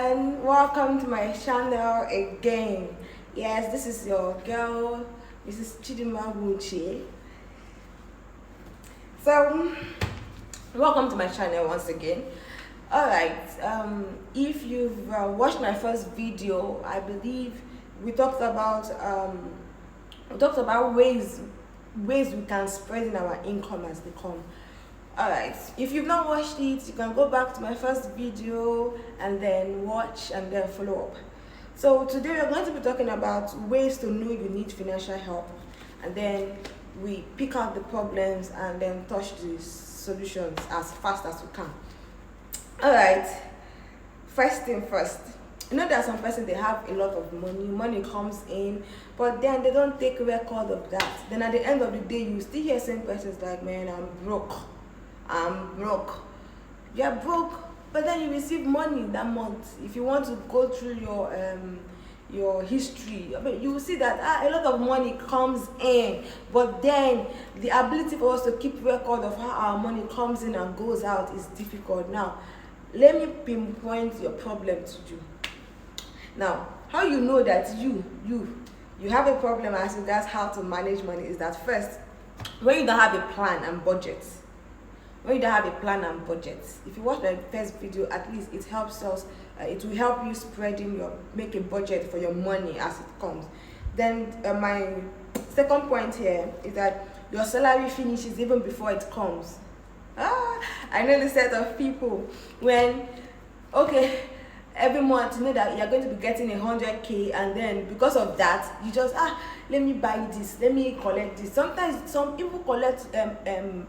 everyone, welcome to my channel again. Yes, this is your girl, Mrs. Chidima Wuchi. So, welcome to my channel once again. Alright, if you've watched my first video, I believe we talked about ways we can spread in our income as they come. Alright, if you've not watched it, you can go back to my first video and then watch and then follow up. So today we're going to be talking about ways to know you need financial help, and then we pick out the problems and then touch the solutions as fast as we can. Alright, first thing first, you know there are some persons, they have a lot of money comes in, but then they don't take record of that. Then at the end of the day, you still hear same persons like, man, I'm broke. You're broke, but then you receive money that month. If you want to go through your history, I mean, you will see that a lot of money comes in, but then the ability for us to keep record of how our money comes in and goes out is difficult. Now, let me pinpoint your problem to you. Now, how you know that you have a problem as regards how to manage money is that first, when you don't have a plan and budget. If you watch the first video, at least it helps us, it will help you make a budget for your money as it comes. Then my second point here is that your salary finishes even before it comes. I know the set of people when, okay, every month you know that you're going to be getting 100k, and then because of that you just let me buy this, let me collect this. Sometimes some people collect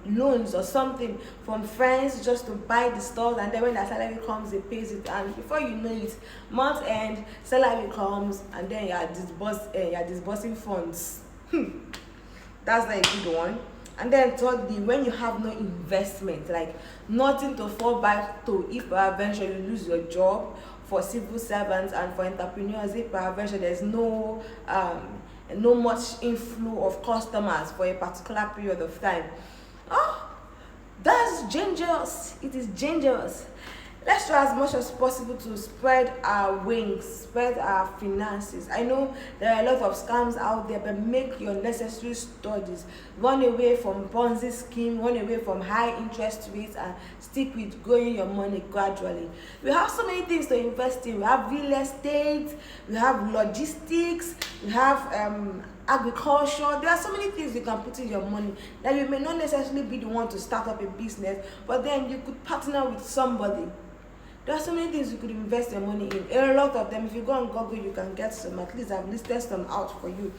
loans or something from friends just to buy the stuff, and then when their salary comes they pays it, and before you know it, month end salary comes and then you're disbursing funds. That's not a good one. And then thirdly, when you have no investment, like nothing to fall back to if eventually you lose your job, for civil servants and for entrepreneurs, if eventually there's no much inflow of customers for a particular period of time, that's dangerous. It is dangerous. Let's try as much as possible to spread our wings, spread our finances. I know there are a lot of scams out there, but make your necessary studies. Run away from Ponzi scheme, run away from high interest rates, and stick with growing your money gradually. We have so many things to invest in. We have real estate, we have logistics, we have agriculture. There are so many things you can put in your money that you may not necessarily be the one to start up a business, but then you could partner with somebody. There are so many things you could invest your money in. A lot of them, if you go on Google, you can get some. At least I've listed some out for you.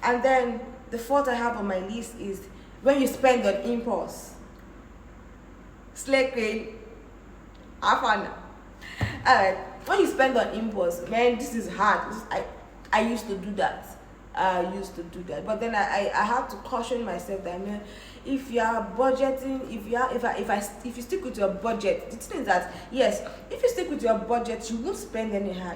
And then the fourth I have on my list is when you spend on impulse. Slay Afana. Alright, when you spend on impulse, man, this is hard. I used to do that. But then I have to caution myself that, man, if you are budgeting, if you stick with your budget, the thing is that yes, if you stick with your budget, you won't spend anyhow.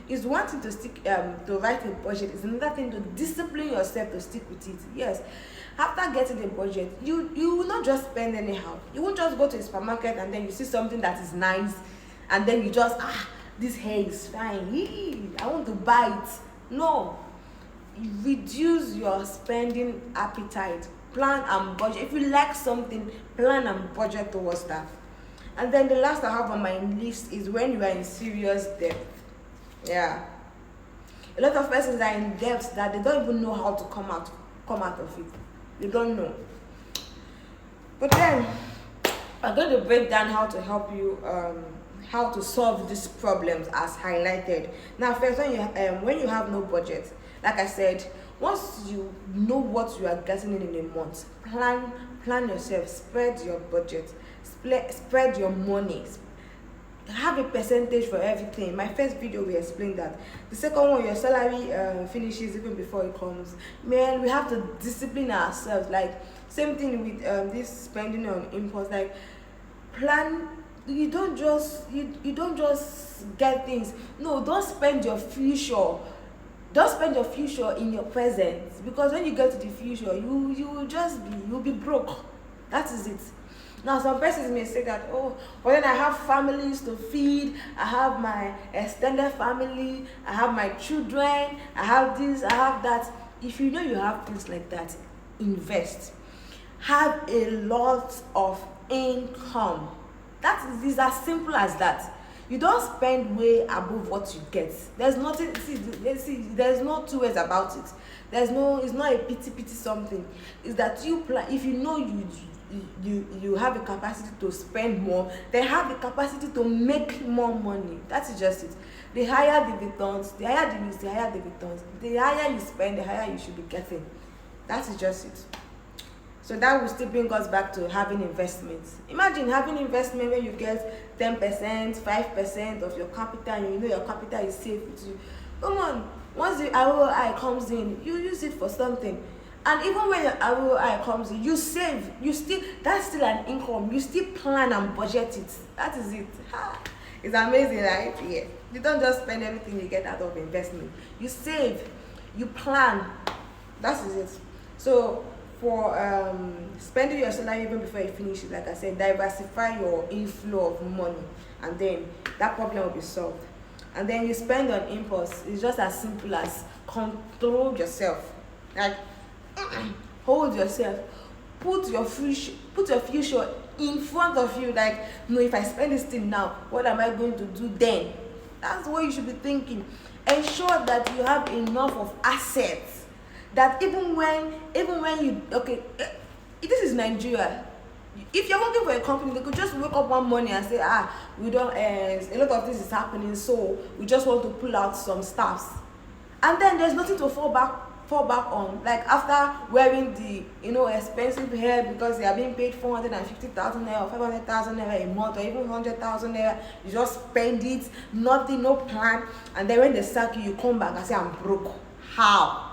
It's one thing to stick to write a budget, it's another thing to discipline yourself to stick with it. Yes, after getting a budget, you will not just spend anyhow. You won't just go to a supermarket and then you see something that is nice and then you just this hair is fine, I want to buy it. No, reduce your spending appetite. Plan and budget. If you like something, plan and budget towards that. And then the last I have on my list is when you are in serious debt. Yeah, a lot of persons are in debt that they don't even know how to come out of it. They don't know. But then I'm going to break down how to help you how to solve these problems as highlighted. Now first, when you have no budget, like I said, once you know what you are getting in a month, plan yourself, spread your budget, spread your money, have a percentage for everything. My first video we explained that. The second one, your salary finishes even before it comes. Man, we have to discipline ourselves. Like same thing with this spending on impulse. Like plan. You don't just get things. No, don't spend your future. Don't spend your future in your present, because when you get to the future, you'll be broke. That is it. Now some persons may say that, oh, but then I have families to feed, I have my extended family, I have my children, I have this, I have that. If you know you have things like that, invest. Have a lot of income. That is as simple as that. You don't spend way above what you get. There's nothing, see, there's no two ways about it. There's no, it's not a pity something. It's that you plan. If you know you have the capacity to spend more, then have the capacity to make more money. That is just it. The higher the returns, the higher the risk, the higher the returns. The higher you spend, the higher you should be getting. That is just it. So that will still bring us back to having investments. Imagine having investment where you get 10%, 5% of your capital, and you know your capital is safe with you. Come on, once the ROI comes in, you use it for something. And even when your ROI comes in, you save. You still, that's still an income. You still plan and budget it. That is it. It's amazing, right? Yeah. You don't just spend everything you get out of investment. You save. You plan. That is it. So for spending your salary even before you finish it, like I said, diversify your inflow of money, and then that problem will be solved. And then you spend on impulse. It's just as simple as control yourself. Like hold yourself. Put your future in front of you. Like, no, if I spend this thing now, what am I going to do then? That's what you should be thinking. Ensure that you have enough of assets that even when you, okay, this is Nigeria. If you're working for a company, they could just wake up one morning and say, we don't, a lot of this is happening, so we just want to pull out some staffs, and then there's nothing to fall back on. Like after wearing the expensive hair because they are being paid 450,000 naira or 500,000 naira a month, or even 100,000 naira, you just spend it, nothing, no plan, and then when they sack you, you come back and say, I'm broke. How?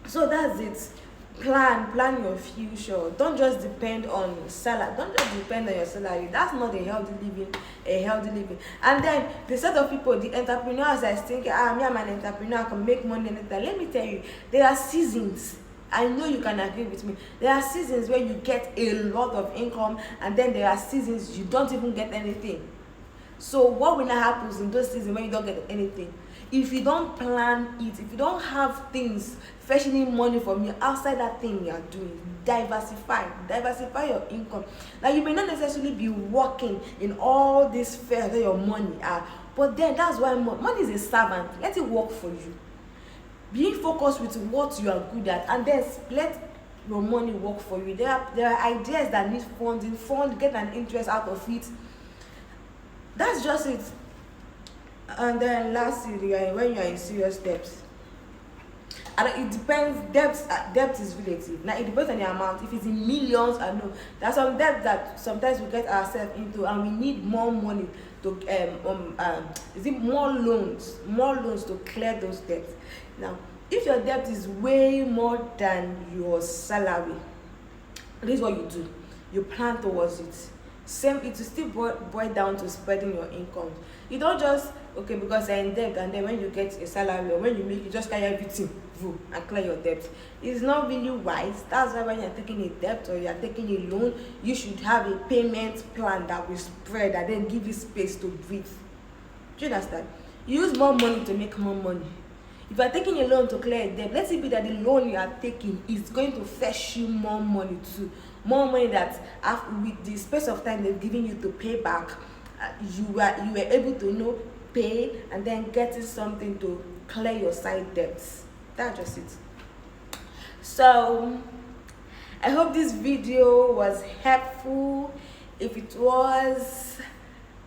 So that's it. Plan your future. Don't just depend on salary. Don't just depend on your salary. That's not a healthy living. And then the set of people, the entrepreneurs that think, me, I'm an entrepreneur, I can make money anytime. Let me tell you, there are seasons. I know you can agree with me. There are seasons where you get a lot of income, and then there are seasons you don't even get anything. So what will not happen in those seasons when you don't get anything? If you don't plan it, if you don't have things fetching money from you outside that thing you are doing, diversify your income. Now you may not necessarily be working in all this fair where your money are, but then that's why money is a servant. Let it work for you. Be focused with what you are good at, and then let your money work for you. There are ideas that need funding. Get an interest out of it. That's just it. And then lastly, when you are in serious debts, and it depends. Debt is relative. Now it depends on the amount. If it's in millions, I know there's some debt that sometimes we get ourselves into, and we need more money to more loans to clear those debts. Now, if your debt is way more than your salary, this is what you do. You plan towards it. It will still boil down to spreading your income. You don't just, because you're in debt, and then when you get a salary or when you make, you just carry everything and clear your debt. It's not really wise. That's why when you're taking a debt or you're taking a loan, you should have a payment plan that will spread and then give you space to breathe. Do you understand? You use more money to make more money. If you're taking a loan to clear a debt, let's say that the loan you are taking is going to fetch you more money too. More money that with the space of time they're giving you to pay back, you were able to pay and then getting something to clear your side debts. That's just it. So I hope this video was helpful. If it was,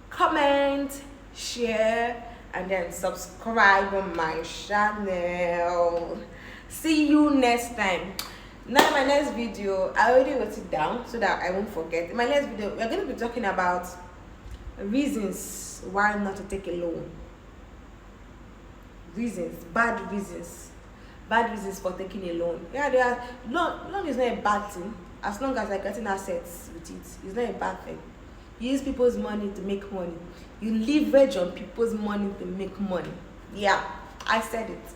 comment, share, and then subscribe on my channel. See you next time. Now my next video, I already wrote it down so that I won't forget. In my next video, we're going to be talking about reasons why not to take a loan. Bad reasons for taking a loan. Yeah, there are loan is not a bad thing as long as you're getting assets with it. It's not a bad thing. You use people's money to make money. You leverage on people's money to make money. Yeah, I said it.